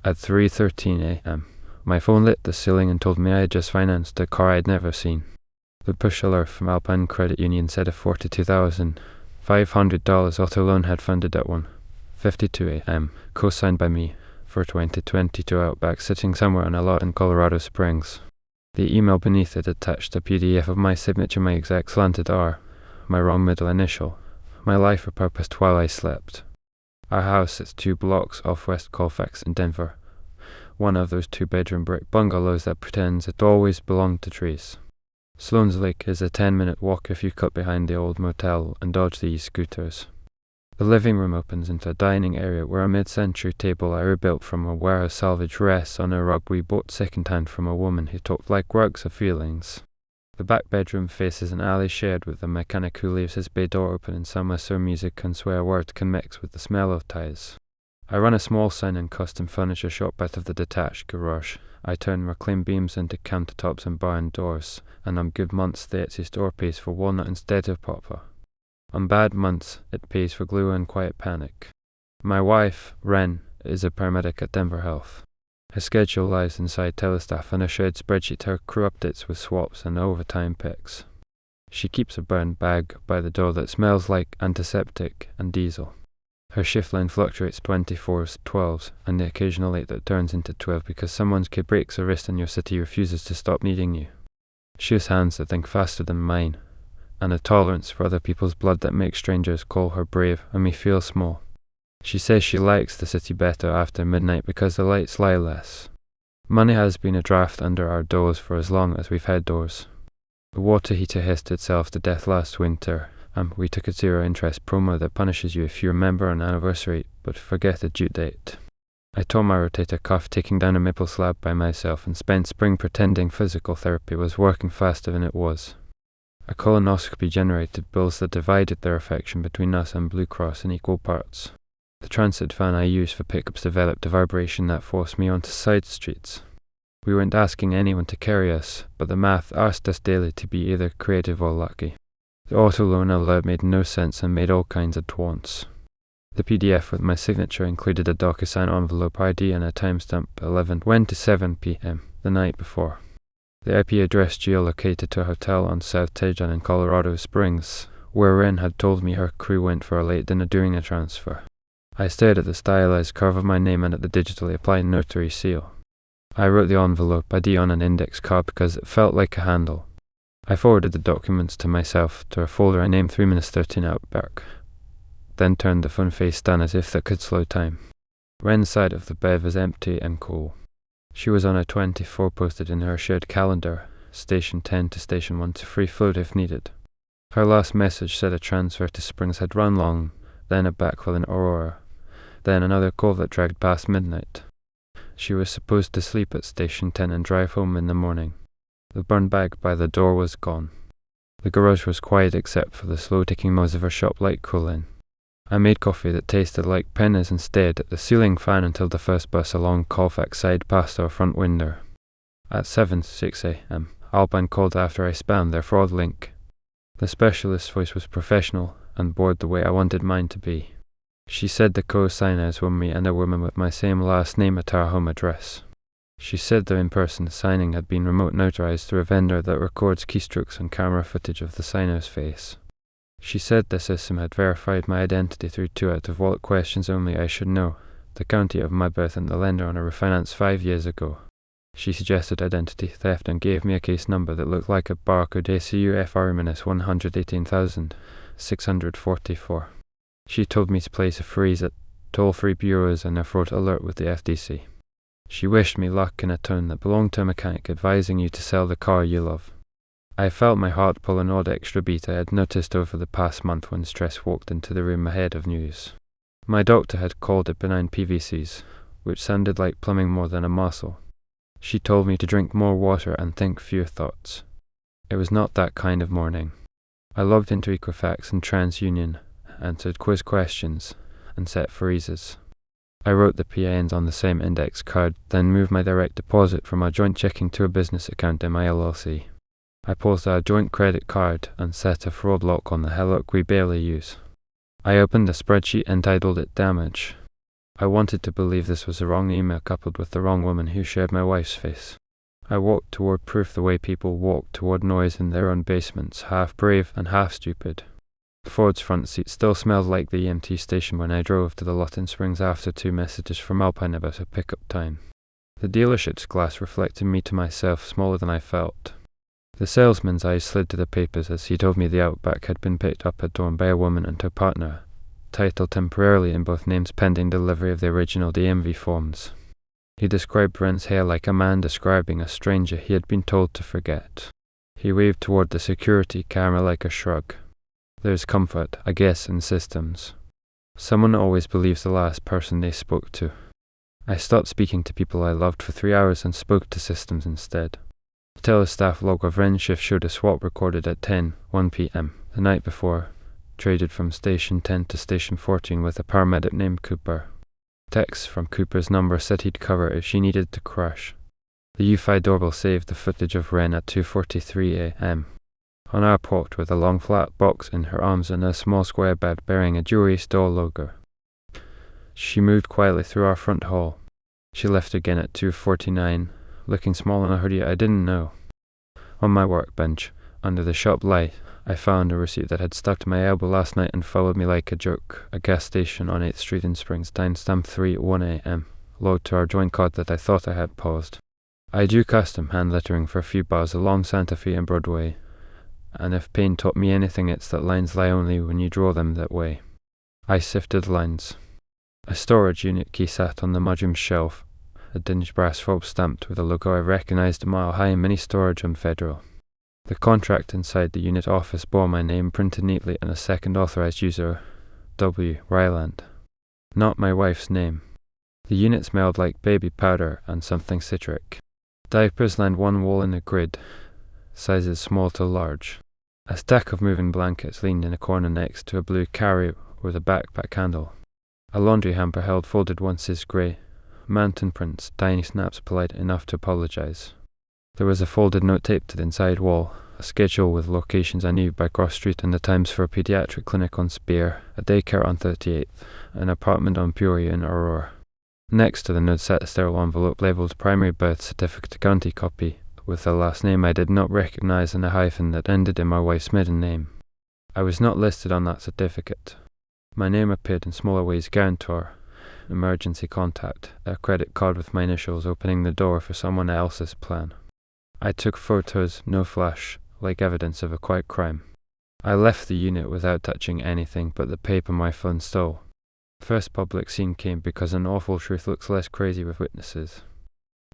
At 3:13 a.m., my phone lit the ceiling and told me I had just financed a car I'd never seen. The push alert from Alpine Credit Union said a $42,500 auto loan had funded at 1:52 a.m., co-signed by me, for 2022 Outback sitting somewhere on a lot in Colorado Springs. The email beneath it attached a PDF of my signature, my exact slanted R, my wrong middle initial, my life repurposed while I slept. Our house sits 2 blocks off West Colfax in Denver, one of those 2-bedroom brick bungalows that pretends it always belonged to trees. Sloan's Lake is a 10-minute walk if you cut behind the old motel and dodge the e-scooters. The living room opens into a dining area where a mid-century table I rebuilt from a warehouse salvage rests on a rug we bought second-hand from a woman who talked like rugs of feelings. The back bedroom faces an alley shared with a mechanic who leaves his bay door open in summer so music and swear words can mix with the smell of ties. I run a small sign and custom furniture shop out of the detached garage. I turn reclaimed beams into countertops and barn doors, and on good months the Etsy store pays for walnut instead of poplar. On bad months, it pays for glue and quiet panic. My wife, Ren, is a paramedic at Denver Health. Her schedule lies inside Telestaff and a shared spreadsheet her crew updates with swaps and overtime picks. She keeps a brown bag by the door that smells like antiseptic and diesel. Her shift line fluctuates 24s, 12s, and the occasional 8 that turns into 12 because someone's kid breaks a wrist and your city refuses to stop needing you. She has hands that think faster than mine, and a tolerance for other people's blood that makes strangers call her brave and me feel small. She says she likes the city better after midnight because the lights lie less. Money has been a draft under our doors for as long as we've had doors. The water heater hissed itself to death last winter, and we took a 0-interest promo that punishes you if you remember an anniversary but forget a due date. I tore my rotator cuff taking down a maple slab by myself and spent spring pretending physical therapy was working faster than it was. A colonoscopy generated bills that divided their affection between us and Blue Cross in equal parts. The transit van I used for pickups developed a vibration that forced me onto side streets. We weren't asking anyone to carry us, but the math asked us daily to be either creative or lucky. The auto loan allowed made no sense and made all kinds of taunts. The PDF with my signature included a DocuSign envelope ID and a timestamp 11:27 p.m. the night before. The IP address geolocated to a hotel on South Tejon in Colorado Springs, where Ren had told me her crew went for a late dinner during a transfer. I stared at the stylized curve of my name and at the digitally applied notary seal. I wrote the envelope ID on an index card because it felt like a handle. I forwarded the documents to myself to a folder I named 3:13 Outback, then turned the phone face down as if that could slow time. Ren's side of the bed was empty and cool. She was on a 24 posted in her shared calendar, station 10 to station 1 to free float if needed. Her last message said a transfer to Springs had run long, then a backfill in Aurora, then another call that dragged past midnight. She was supposed to sleep at station 10 and drive home in the morning. The burn bag by the door was gone. The garage was quiet except for the slow-ticking noise of her shop light cooling. I made coffee that tasted like pennies and stared at the ceiling fan until the first bus along Colfax side passed our front window. At 7:06 a.m., Alpine called after I spammed their fraud link. The specialist's voice was professional and bored the way I wanted mine to be. She said the co-signers were me and a woman with my same last name at our home address. She said the in-person signing had been remote notarized through a vendor that records keystrokes and camera footage of the signer's face. She said the system had verified my identity through 2 out-of-wallet questions only I should know, the county of my birth and the lender on a refinance 5 years ago. She suggested identity theft and gave me a case number that looked like a barcode ACU FR-118,644. She told me to place a freeze at toll-free bureaus and a fraud alert with the FDC. She wished me luck in a tone that belonged to a mechanic advising you to sell the car you love. I felt my heart pull an odd extra beat I had noticed over the past month when stress walked into the room ahead of news. My doctor had called it benign PVCs, which sounded like plumbing more than a muscle. She told me to drink more water and think fewer thoughts. It was not that kind of morning. I logged into Equifax and TransUnion, answered quiz questions, and set freezes. I wrote the PINs on the same index card, then moved my direct deposit from a joint checking to a business account in my LLC. I paused our joint credit card and set a fraud lock on the HELOC we barely use. I opened a spreadsheet and titled it Damage. I wanted to believe this was the wrong email coupled with the wrong woman who shared my wife's face. I walked toward proof the way people walk toward noise in their own basements, half brave and half stupid. Ford's front seat still smelled like the EMT station when I drove to the lot in Springs after 2 messages from Alpine about a pickup time. The dealership's glass reflected me to myself, smaller than I felt. The salesman's eyes slid to the papers as he told me the Outback had been picked up at dawn by a woman and her partner, titled temporarily in both names pending delivery of the original DMV forms. He described Brent's hair like a man describing a stranger he had been told to forget. He waved toward the security camera like a shrug. There's comfort, I guess, in systems. Someone always believes the last person they spoke to. I stopped speaking to people I loved for 3 hours and spoke to systems instead. The Telestaff log of Wren's shift showed a swap recorded at 10:01 p.m. the night before, traded from Station 10 to Station 14 with a paramedic named Cooper. Text from Cooper's number said he'd cover if she needed to crash. The Eufy doorbell saved the footage of Wren at 2:43 a.m. On our porch with a long flat box in her arms and a small square bed bearing a jewelry store logo. She moved quietly through our front hall. She left again at 2:49, looking small in a hoodie I didn't know. On my workbench, under the shop light, I found a receipt that had stuck to my elbow last night and followed me like a joke. A gas station on 8th Street in Springs, timestamp 3:01 a.m. Logged to our joint card that I thought I had paused. I drew custom hand lettering for a few bars along Santa Fe and Broadway, and if pain taught me anything, it's that lines lie only when you draw them that way. I sifted lines. A storage unit key sat on the mudroom shelf, a dingy brass fob stamped with a logo I recognized a mile high in mini storage on Federal. The contract inside the unit office bore my name printed neatly and a second authorized user, W. Ryland. Not my wife's name. The unit smelled like baby powder and something citric. Diapers lined one wall in a grid, sizes small to large. A stack of moving blankets leaned in a corner next to a blue carry with a backpack handle. A laundry hamper held folded onces grey, mountain prints, tiny snaps polite enough to apologize. There was a folded note taped to the inside wall, a schedule with locations I knew by cross street and the times for a pediatric clinic on Spear, a daycare on 38th, an apartment on Peoria in Aurora. Next to the note sat a sterile envelope labelled Primary Birth Certificate County Copy, with a last name I did not recognize and a hyphen that ended in my wife's maiden name. I was not listed on that certificate. My name appeared in smaller ways: guarantor, emergency contact, a credit card with my initials opening the door for someone else's plan. I took photos, no flash, like evidence of a quiet crime. I left the unit without touching anything but the paper my phone stole. First public scene came because an awful truth looks less crazy with witnesses.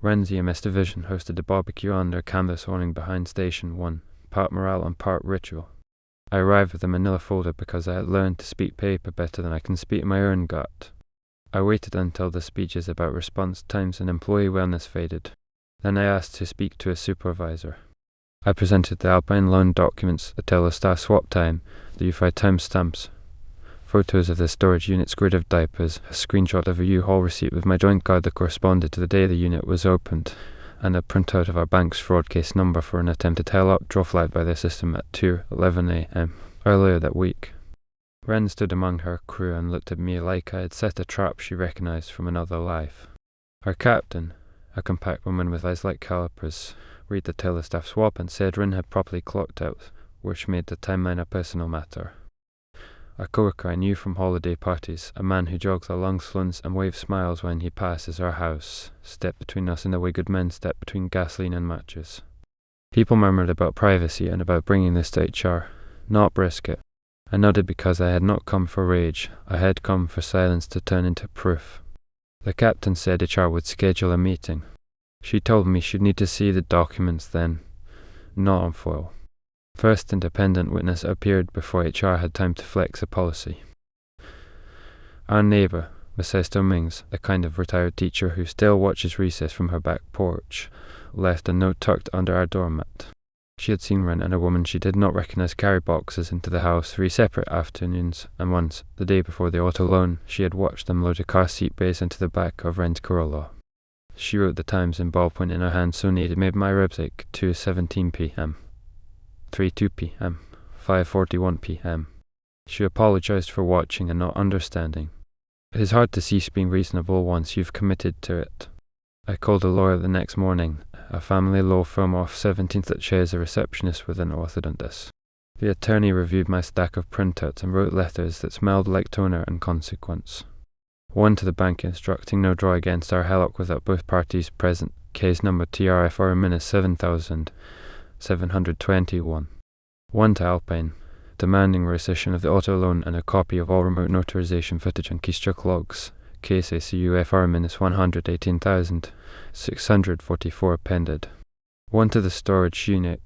Wren's EMS division hosted a barbecue under a canvas awning behind Station 1, part morale and part ritual. I arrived with a manila folder because I had learned to speak paper better than I can speak my own gut. I waited until the speeches about response times and employee wellness faded. Then I asked to speak to a supervisor. I presented the Alpine loan documents, the Telestaff swap time, the Eufy timestamps, photos of the storage unit's grid of diapers, a screenshot of a U-Haul receipt with my joint card that corresponded to the day the unit was opened, and a printout of our bank's fraud case number for an attempted HELOC draw flagged by the system at 2:11 a.m. earlier that week. Wren stood among her crew and looked at me like I had set a trap she recognized from another life. Our captain, a compact woman with eyes like calipers, read the Telestaff swap and said Wren had properly clocked out, which made the timeline a personal matter. A coworker I knew from holiday parties, a man who jogs along Sloan's and waves smiles when he passes our house, stepped between us in the way good men step between gasoline and matches. People murmured about privacy and about bringing this to HR, not brisket. I nodded because I had not come for rage, I had come for silence to turn into proof. The captain said HR would schedule a meeting. She told me she'd need to see the documents then, not on foil. First independent witness appeared before HR had time to flex a policy. Our neighbour, Mrs. Dominguez, the kind of retired teacher who still watches recess from her back porch, left a note tucked under our doormat. She had seen Wren and a woman she did not recognize carry boxes into the house 3 separate afternoons, and once, the day before the auto loan, she had watched them load a car seat base into the back of Wren's Corolla. She wrote the times in ballpoint in her hand so neat it made my ribs ache: 2:17 p.m. 3:02 p.m. 5:41 p.m. She apologized for watching and not understanding. It is hard to cease being reasonable once you've committed to it. I called a lawyer the next morning. A family law firm off 17th that shares a receptionist with an orthodontist. The attorney reviewed my stack of printouts and wrote letters that smelled like toner and consequence. One to the bank instructing no draw against our HELOC without both parties present, case number TRFR-7721. One to Alpine, demanding rescission of the auto loan and a copy of all remote notarization footage and keystroke logs, case ACUFR-118,644 appended. One to the storage unit,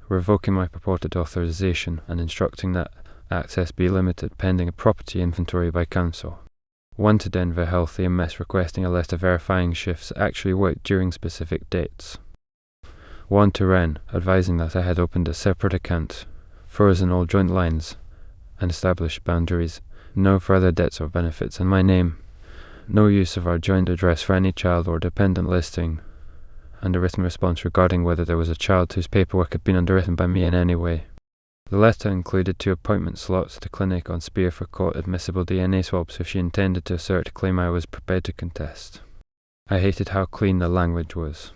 revoking my purported authorization and instructing that access be limited pending a property inventory by council. One to Denver Healthy MS requesting a letter verifying shifts actually worked during specific dates. One to Ren, advising that I had opened a separate account, frozen all joint lines, and established boundaries, no further debts or benefits in my name, no use of our joint address for any child or dependent listing, and a written response regarding whether there was a child whose paperwork had been underwritten by me in any way. The letter included 2 appointment slots at the clinic on Spear for court-admissible DNA swabs if she intended to assert a claim I was prepared to contest. I hated how clean the language was.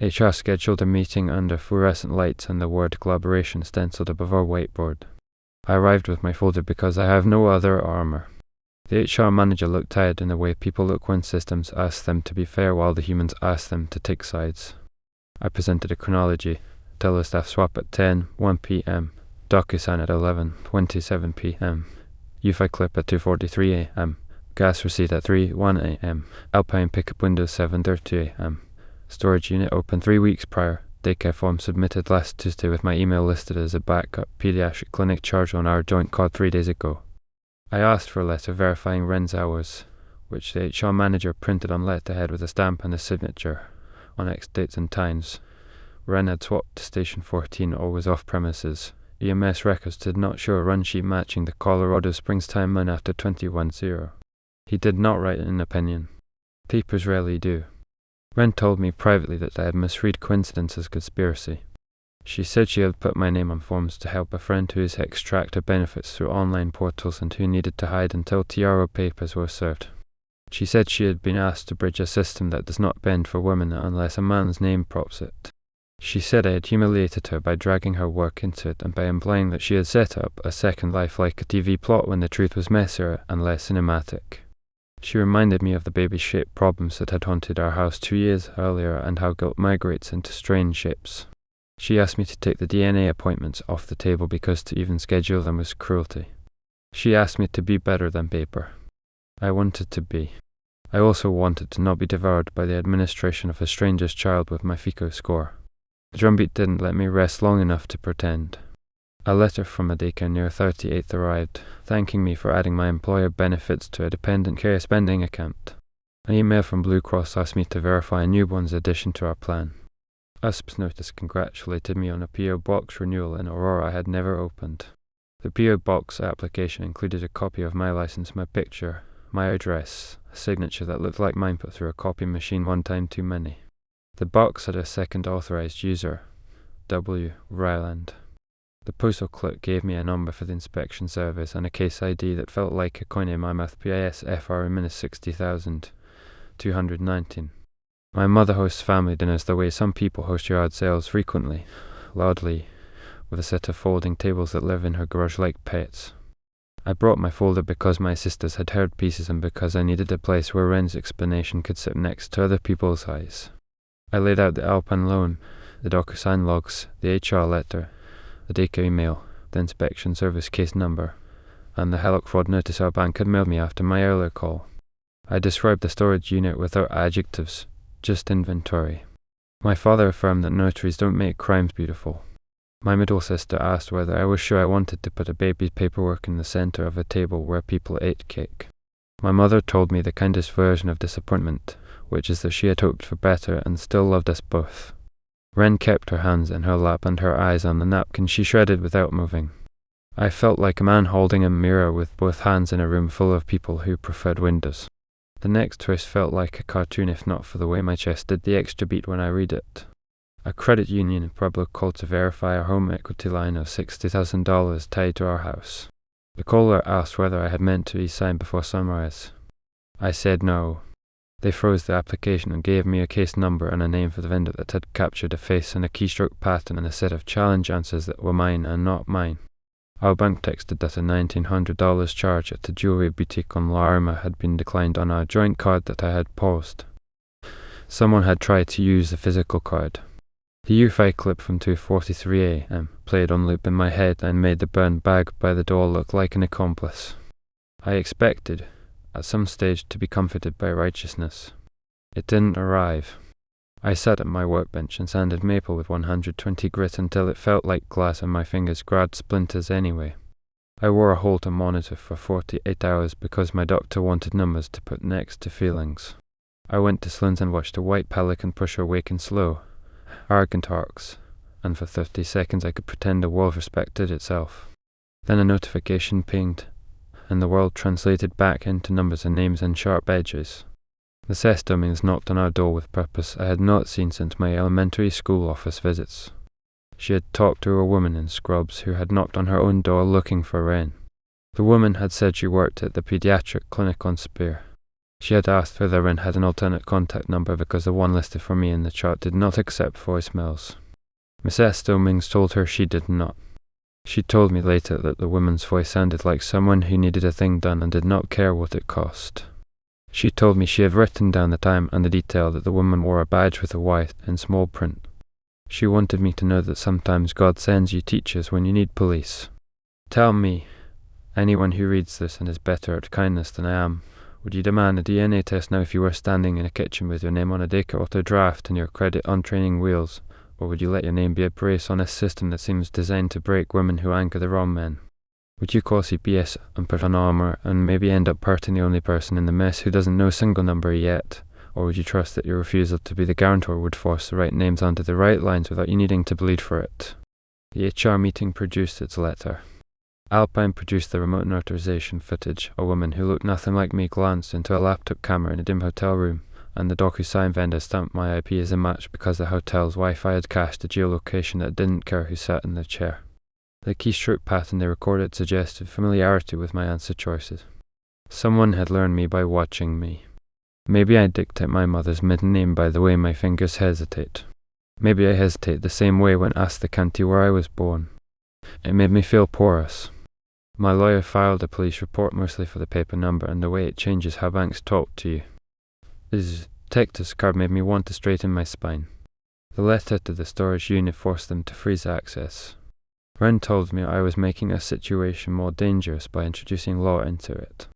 HR scheduled a meeting under fluorescent lights and the word collaboration stenciled above our whiteboard. I arrived with my folder because I have no other armor. The HR manager looked tired in the way people look when systems ask them to be fair while the humans ask them to take sides. I presented a chronology: Telestaff swap at 10:1 p.m., DocuSign at 11:27 p.m., Eufy clip at 2:43 a.m., gas receipt at 3:1 a.m., Alpine pickup window 7:30 a.m., storage unit open 3 weeks prior, daycare form submitted last Tuesday with my email listed as a backup pediatric clinic charge on our joint card 3 days ago. I asked for a letter verifying Ren's hours, which the HR manager printed on letterhead with a stamp and a signature, on X dates and times. Ren had swapped to Station 14 or was off premises. EMS records did not show a run sheet matching the Colorado Springs timeline after 21:0. He did not write an opinion. Papers rarely do. Ren told me privately that I had misread coincidence as conspiracy. She said she had put my name on forms to help a friend who is extracted benefits through online portals and who needed to hide until TRO papers were served. She said she had been asked to bridge a system that does not bend for women unless a man's name props it. She said I had humiliated her by dragging her work into it and by implying that she had set up a second life like a TV plot when the truth was messier and less cinematic. She reminded me of the baby-shaped problems that had haunted our house 2 years earlier and how guilt migrates into strange shapes. She asked me to take the DNA appointments off the table because to even schedule them was cruelty. She asked me to be better than paper. I wanted to be. I also wanted to not be devoured by the administration of a stranger's child with my FICO score. The drumbeat didn't let me rest long enough to pretend. A letter from a daycare near 38th arrived, thanking me for adding my employer benefits to a dependent care spending account. An email from Blue Cross asked me to verify a newborn's addition to our plan. USP's notice congratulated me on a P.O. Box renewal in Aurora I had never opened. The P.O. Box application included a copy of my license, my picture, my address, a signature that looked like mine put through a copy machine one time too many. The box had a second authorized user, W. Ryland. The postal clerk gave me a number for the inspection service and a case ID that felt like a coin in my mouth. PIS FR-60,219. My mother hosts family dinners the way some people host yard sales frequently, loudly, with a set of folding tables that live in her garage like pets. I brought my folder because my sisters had heard pieces and because I needed a place where Ren's explanation could sit next to other people's eyes. I laid out the Alpine loan, the DocuSign logs, the HR letter, the daycare email, the inspection service case number, and the HELOC fraud notice our bank had mailed me after my earlier call. I described the storage unit without adjectives, just inventory. My father affirmed that notaries don't make crimes beautiful. My middle sister asked whether I was sure I wanted to put a baby's paperwork in the center of a table where people ate cake. My mother told me the kindest version of disappointment, which is that she had hoped for better and still loved us both. Ren kept her hands in her lap and her eyes on the napkin she shredded without moving. I felt like a man holding a mirror with both hands in a room full of people who preferred windows. The next twist felt like a cartoon if not for the way my chest did the extra beat when I read it. A credit union in Pueblo called to verify a home equity line of $60,000 tied to our house. The caller asked whether I had meant to e-sign before sunrise. I said no. They froze the application and gave me a case number and a name for the vendor that had captured a face and a keystroke pattern and a set of challenge answers that were mine and not mine. Our bank texted that a $1,900 charge at the jewelry boutique on La Arma had been declined on a joint card that I had paused. Someone had tried to use the physical card. The Eufy clip from 2:43 a.m. played on loop in my head and made the brown bag by the door look like an accomplice. I expected, at some stage, to be comforted by righteousness. It didn't arrive. I sat at my workbench and sanded maple with 120 grit until it felt like glass and my fingers grabbed splinters anyway. I wore a Holter monitor for 48 hours because my doctor wanted numbers to put next to feelings. I went to Sloan's and watched a white pelican push her wake in slow, arrogant arcs, and for 30 seconds I could pretend the world respected itself. Then a notification pinged, and the world translated back into numbers and names and sharp edges. The Cess Dominguez knocked on our door with purpose I had not seen since my elementary school office visits. She had talked to a woman in scrubs who had knocked on her own door looking for Wren. The woman had said she worked at the pediatric clinic on Spear. She had asked whether Wren had an alternate contact number because the one listed for me in the chart did not accept voicemails. Mrs. Dominguez told her she did not. She told me later that the woman's voice sounded like someone who needed a thing done and did not care what it cost. She told me she had written down the time and the detail that the woman wore a badge with a Y in small print. She wanted me to know that sometimes God sends you teachers when you need police. Tell me, anyone who reads this and is better at kindness than I am, would you demand a DNA test now if you were standing in a kitchen with your name on a Dacre auto draft and your credit on training wheels, or would you let your name be a brace on a system that seems designed to break women who anchor the wrong men? Would you call CPS and put on armor and maybe end up hurting the only person in the mess who doesn't know a single number yet? Or would you trust that your refusal to be the guarantor would force the right names onto the right lines without you needing to bleed for it? The HR meeting produced its letter. Alpine produced the remote notarization footage. A woman who looked nothing like me glanced into a laptop camera in a dim hotel room, and the DocuSign vendor stamped my IP as a match because the hotel's Wi-Fi had cached a geolocation that didn't care who sat in the chair. The keystroke pattern they recorded suggested familiarity with my answer choices. Someone had learned me by watching me. Maybe I dictate my mother's maiden name by the way my fingers hesitate. Maybe I hesitate the same way when asked the county where I was born. It made me feel porous. My lawyer filed a police report mostly for the paper number and the way it changes how banks talk to you. His detective's card made me want to straighten my spine. The letter to the storage unit forced them to freeze access. Wren told me I was making a situation more dangerous by introducing law into it.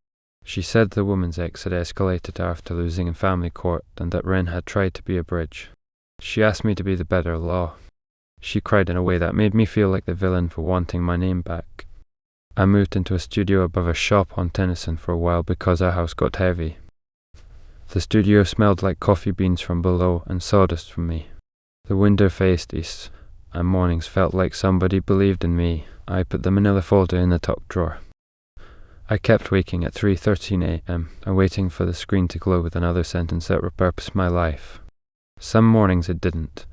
She said the woman's ex had escalated after losing in family court and that Wren had tried to be a bridge. She asked me to be the better law. She cried in a way that made me feel like the villain for wanting my name back. I moved into a studio above a shop on Tennyson for a while because our house got heavy. The studio smelled like coffee beans from below and sawdust from me. The window faced east, and mornings felt like somebody believed in me. I put the manila folder in the top drawer. I kept waking at 3:13 a.m. and waiting for the screen to glow with another sentence that repurposed my life. Some mornings it didn't,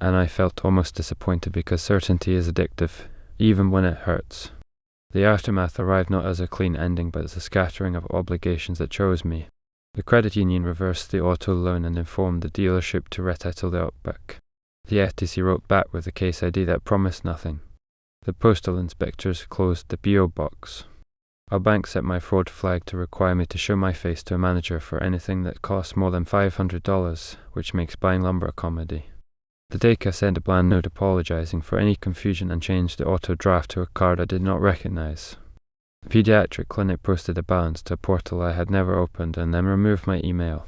and I felt almost disappointed because certainty is addictive, even when it hurts. The aftermath arrived not as a clean ending but as a scattering of obligations that chose me. The credit union reversed the auto loan and informed the dealership to retitle the Outback. The FTC wrote back with a case ID that promised nothing. The postal inspectors closed the PO box. Our bank set my fraud flag to require me to show my face to a manager for anything that costs more than $500, which makes buying lumber a comedy. The Dacre sent a bland note apologizing for any confusion and changed the auto draft to a card I did not recognize. The pediatric clinic posted a balance to a portal I had never opened and then removed my email.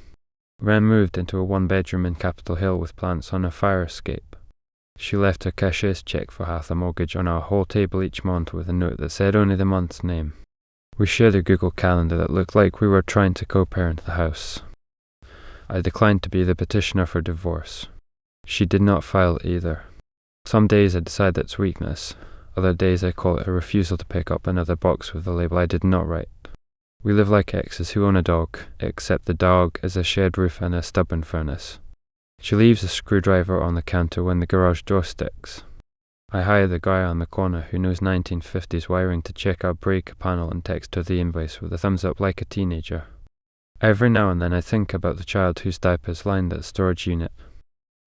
Wren moved into a one-bedroom in Capitol Hill with plants on a fire escape. She left her cashier's check for half the mortgage on our whole table each month with a note that said only the month's name. We shared a Google Calendar that looked like we were trying to co-parent the house. I declined to be the petitioner for divorce. She did not file either. Some days I decide it's weakness. Other days I call it a refusal to pick up another box with a label I did not write. We live like exes who own a dog, except the dog is a shared roof and a stubborn furnace. She leaves a screwdriver on the counter when the garage door sticks. I hire the guy on the corner who knows 1950s wiring to check our breaker panel and text her the invoice with a thumbs up like a teenager. Every now and then I think about the child whose diapers line that storage unit.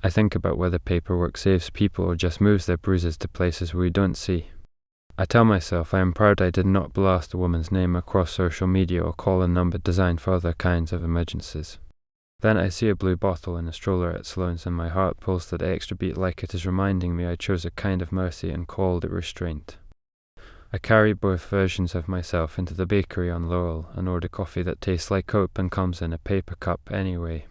I think about whether paperwork saves people or just moves their bruises to places we don't see. I tell myself I am proud I did not blast a woman's name across social media or call a number designed for other kinds of emergencies. Then I see a blue bottle in a stroller at Sloane's and my heart pulls that extra beat like it is reminding me I chose a kind of mercy and called it restraint. I carry both versions of myself into the bakery on Lowell and order coffee that tastes like hope and comes in a paper cup anyway.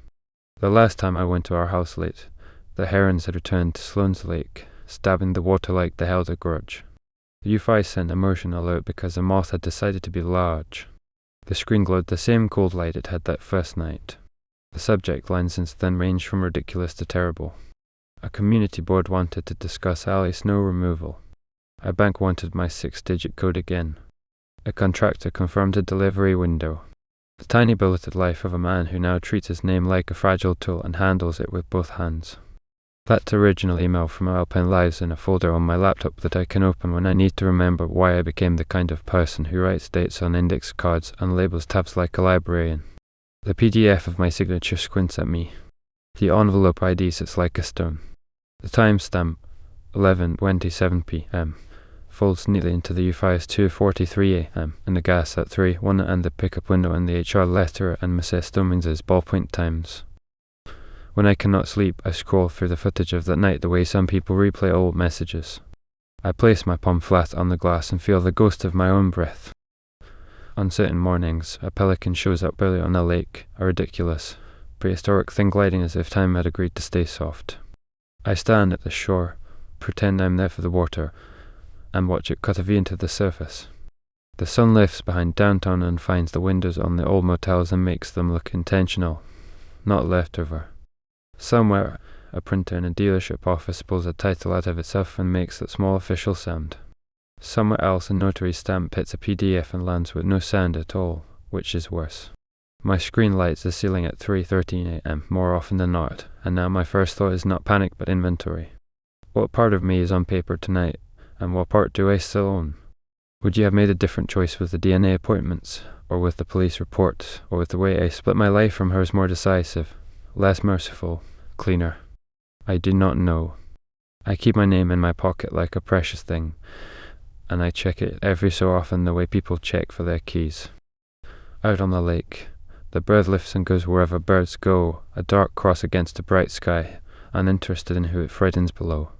The last time I went to our house late, the herons had returned to Sloane's Lake, stabbing the water like they held a grudge. The Eufy sent immersion alert because the moth had decided to be large. The screen glowed the same cold light it had that first night. The subject line since then ranged from ridiculous to terrible. A community board wanted to discuss alley snow removal. A bank wanted my 6-digit code again. A contractor confirmed a delivery window. The tiny bulleted life of a man who now treats his name like a fragile tool and handles it with both hands. That original email from Alpine lies in a folder on my laptop that I can open when I need to remember why I became the kind of person who writes dates on index cards and labels tabs like a librarian. The PDF of my signature squints at me. The envelope ID sits like a stone. The timestamp, 11:27 p.m., folds neatly into the Eufy's 2:43 a.m. and the gas at 3:1 and the pickup window and the HR letter and Mrs. Stomings's ballpoint times. When I cannot sleep, I scroll through the footage of that night the way some people replay old messages. I place my palm flat on the glass and feel the ghost of my own breath. On certain mornings, a pelican shows up early on a lake, a ridiculous, prehistoric thing gliding as if time had agreed to stay soft. I stand at the shore, pretend I'm there for the water, and watch it cut a V into the surface. The sun lifts behind downtown and finds the windows on the old motels and makes them look intentional, not leftover. Somewhere, a printer in a dealership office pulls a title out of itself and makes that small official sound. Somewhere else, a notary stamp hits a PDF and lands with no sound at all, which is worse. My screen lights the ceiling at 3:13 a.m. more often than not, and now my first thought is not panic but inventory. What part of me is on paper tonight, and what part do I still own? Would you have made a different choice with the DNA appointments, or with the police report, or with the way I split my life from hers more decisive, less merciful, cleaner? I do not know. I keep my name in my pocket like a precious thing, and I check it every so often the way people check for their keys. Out on the lake, the bird lifts and goes wherever birds go, a dark cross against a bright sky, uninterested in who it frightens below.